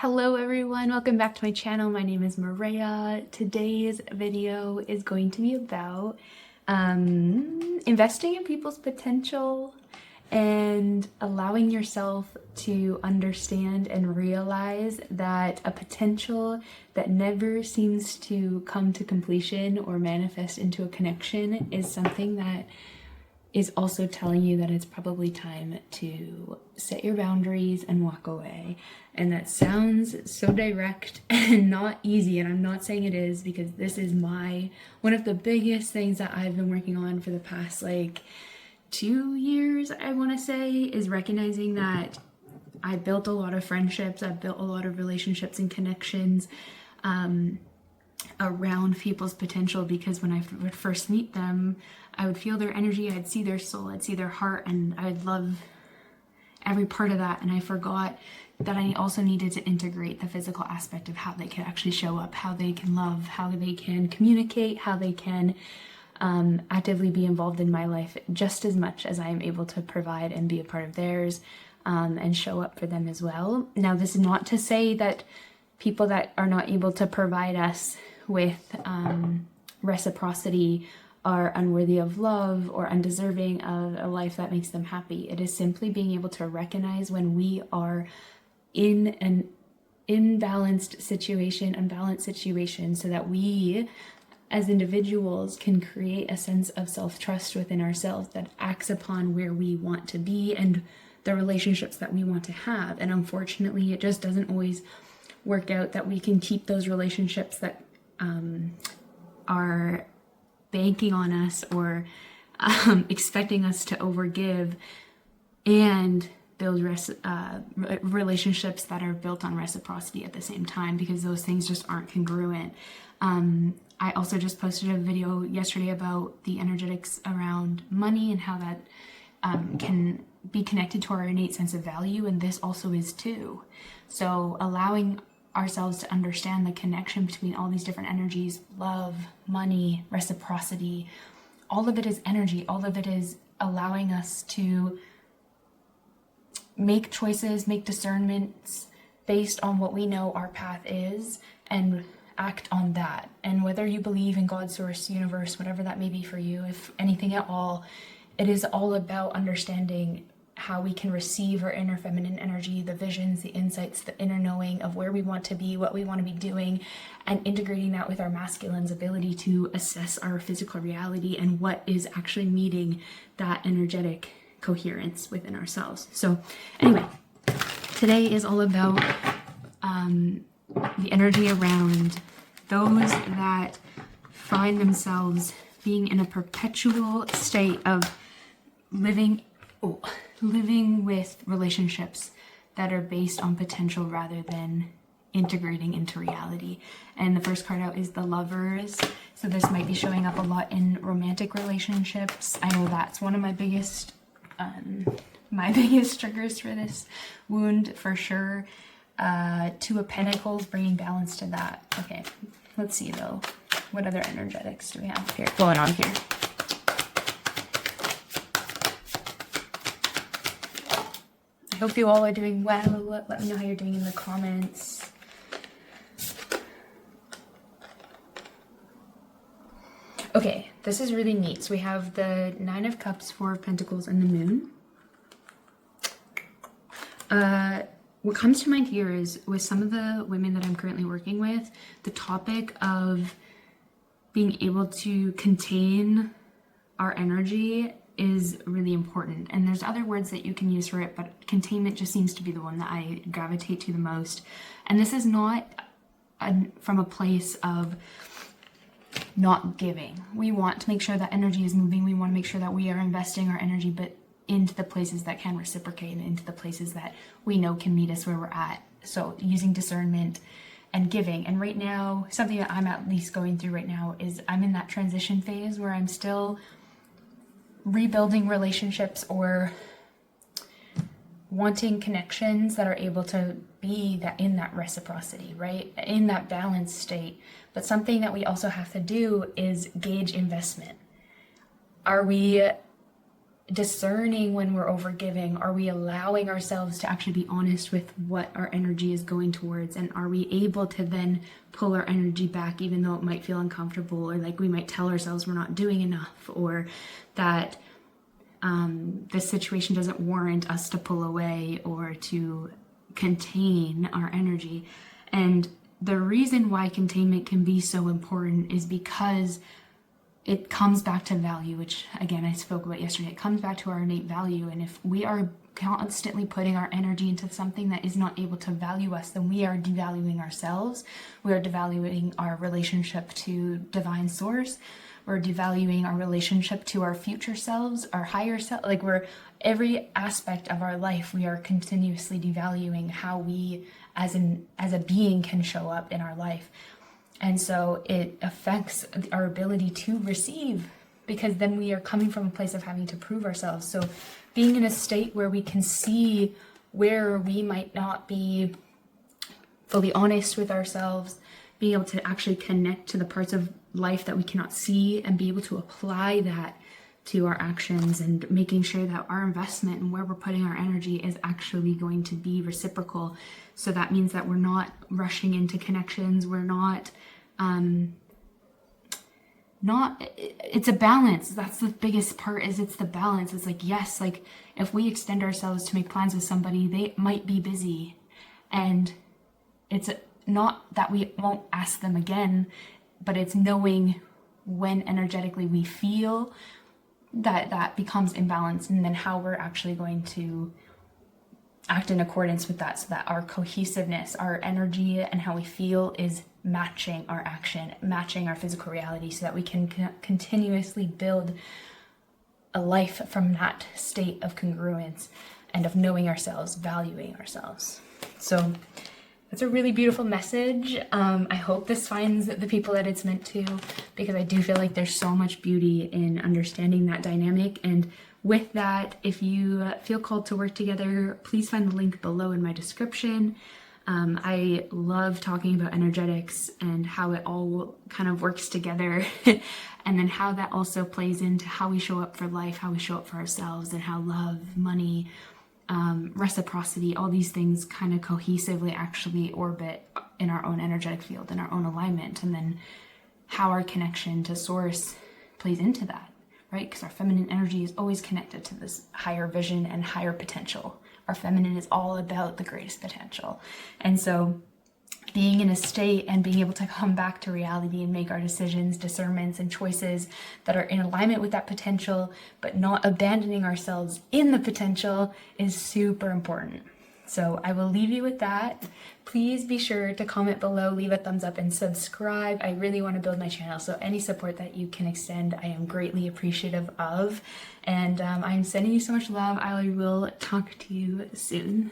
Hello everyone, welcome back to my channel. My name is Maria. Today's video is going to be about investing in people's potential and allowing yourself to understand and realize that a potential that never seems to come to completion or manifest into a connection is something that is also telling you that it's probably time to set your boundaries and walk away. And that sounds so direct and not easy, and I'm not saying it is, because this is one of the biggest things that I've been working on for the past 2 years, I want to say, is recognizing that I built a lot of friendships, I've built a lot of relationships and connections around people's potential, because when I would first meet them, I would feel their energy, I'd see their soul, I'd see their heart, and I'd love every part of that. And I forgot that I also needed to integrate the physical aspect of how they can actually show up, how they can love, how they can communicate, how they can actively be involved in my life just as much as I am able to provide and be a part of theirs, and show up for them as well. Now, this is not to say that people that are not able to provide us with reciprocity are unworthy of love or undeserving of a life that makes them happy. It is simply being able to recognize when we are in an unbalanced situation, so that we as individuals can create a sense of self-trust within ourselves that acts upon where we want to be and the relationships that we want to have. And unfortunately, it just doesn't always work out that we can keep those relationships that are banking on us or expecting us to overgive, and build relationships that are built on reciprocity at the same time, because those things just aren't congruent. I also just posted a video yesterday about the energetics around money and how that can be connected to our innate sense of value, and this also is too. So allowing ourselves to understand the connection between all these different energies, love, money, reciprocity, all of it is energy. All of it is allowing us to make choices, make discernments based on what we know our path is, and act on that. And whether you believe in God, source, universe, whatever that may be for you, if anything at all, it is all about understanding how we can receive our inner feminine energy, the visions, the insights, the inner knowing of where we want to be, what we want to be doing, and integrating that with our masculine's ability to assess our physical reality and what is actually meeting that energetic coherence within ourselves. So anyway, today is all about the energy around those that find themselves being in a perpetual state of living with relationships that are based on potential rather than integrating into reality. And the first card out is the Lovers. So this might be showing up a lot in romantic relationships. I know that's one of my biggest triggers for this wound, for sure. Two of Pentacles, bringing balance to that. Okay, let's see though. What other energetics do we have here going on here? I hope you all are doing well. Let me know how you're doing in the comments. Okay, this is really neat. So we have the Nine of Cups, Four of Pentacles, and the Moon. What comes to mind here is, with some of the women that I'm currently working with, the topic of being able to contain our energy is really important. And there's other words that you can use for it, but containment just seems to be the one that I gravitate to the most. And this is not from a place of not giving. We want to make sure that energy is moving. We want to make sure that we are investing our energy, but into the places that can reciprocate and into the places that we know can meet us where we're at. So using discernment and giving. And right now, something that I'm at least going through right now is I'm in that transition phase where I'm still rebuilding relationships or wanting connections that are able to be that in that reciprocity, right? In that balanced state. But something that we also have to do is gauge investment. Are we discerning when we're overgiving? Are we allowing ourselves to actually be honest with what our energy is going towards? And are we able to then pull our energy back, even though it might feel uncomfortable, or like we might tell ourselves we're not doing enough, or that this situation doesn't warrant us to pull away or to contain our energy? And the reason why containment can be so important is because it comes back to value, which again I spoke about yesterday. It comes back to our innate value. And if we are constantly putting our energy into something that is not able to value us, then we are devaluing ourselves. We are devaluing our relationship to divine source. We're devaluing our relationship to our future selves, our higher self. Like, we're, every aspect of our life, we are continuously devaluing how we as a being can show up in our life. And so it affects our ability to receive, because then we are coming from a place of having to prove ourselves. So being in a state where we can see where we might not be fully honest with ourselves, being able to actually connect to the parts of life that we cannot see and be able to apply that to our actions, and making sure that our investment and where we're putting our energy is actually going to be reciprocal. So that means that we're not rushing into connections. We're not, it's a balance. That's the biggest part, is it's the balance. It's like, yes, like if we extend ourselves to make plans with somebody, they might be busy, and it's not that we won't ask them again, but it's knowing when energetically we feel that becomes imbalanced, and then how we're actually going to act in accordance with that, so that our cohesiveness, our energy, and how we feel is matching our action, matching our physical reality, so that we can continuously build a life from that state of congruence and of knowing ourselves, valuing ourselves. So that's a really beautiful message. I hope this finds the people that it's meant to, because I do feel like there's so much beauty in understanding that dynamic. And with that, if you feel called to work together, please find the link below in my description. I love talking about energetics and how it all kind of works together, and then how that also plays into how we show up for life, how we show up for ourselves, and how love, money, reciprocity, all these things kind of cohesively actually orbit in our own energetic field, in our own alignment, and then how our connection to source plays into that, right? Because our feminine energy is always connected to this higher vision and higher potential. Our feminine is all about the greatest potential. And so being in a state and being able to come back to reality and make our decisions, discernments, and choices that are in alignment with that potential, but not abandoning ourselves in the potential, is super important. So I will leave you with that. Please be sure to comment below, leave a thumbs up, and subscribe. I really want to build my channel, so any support that you can extend, I am greatly appreciative of. And I'm sending you so much love. I will talk to you soon.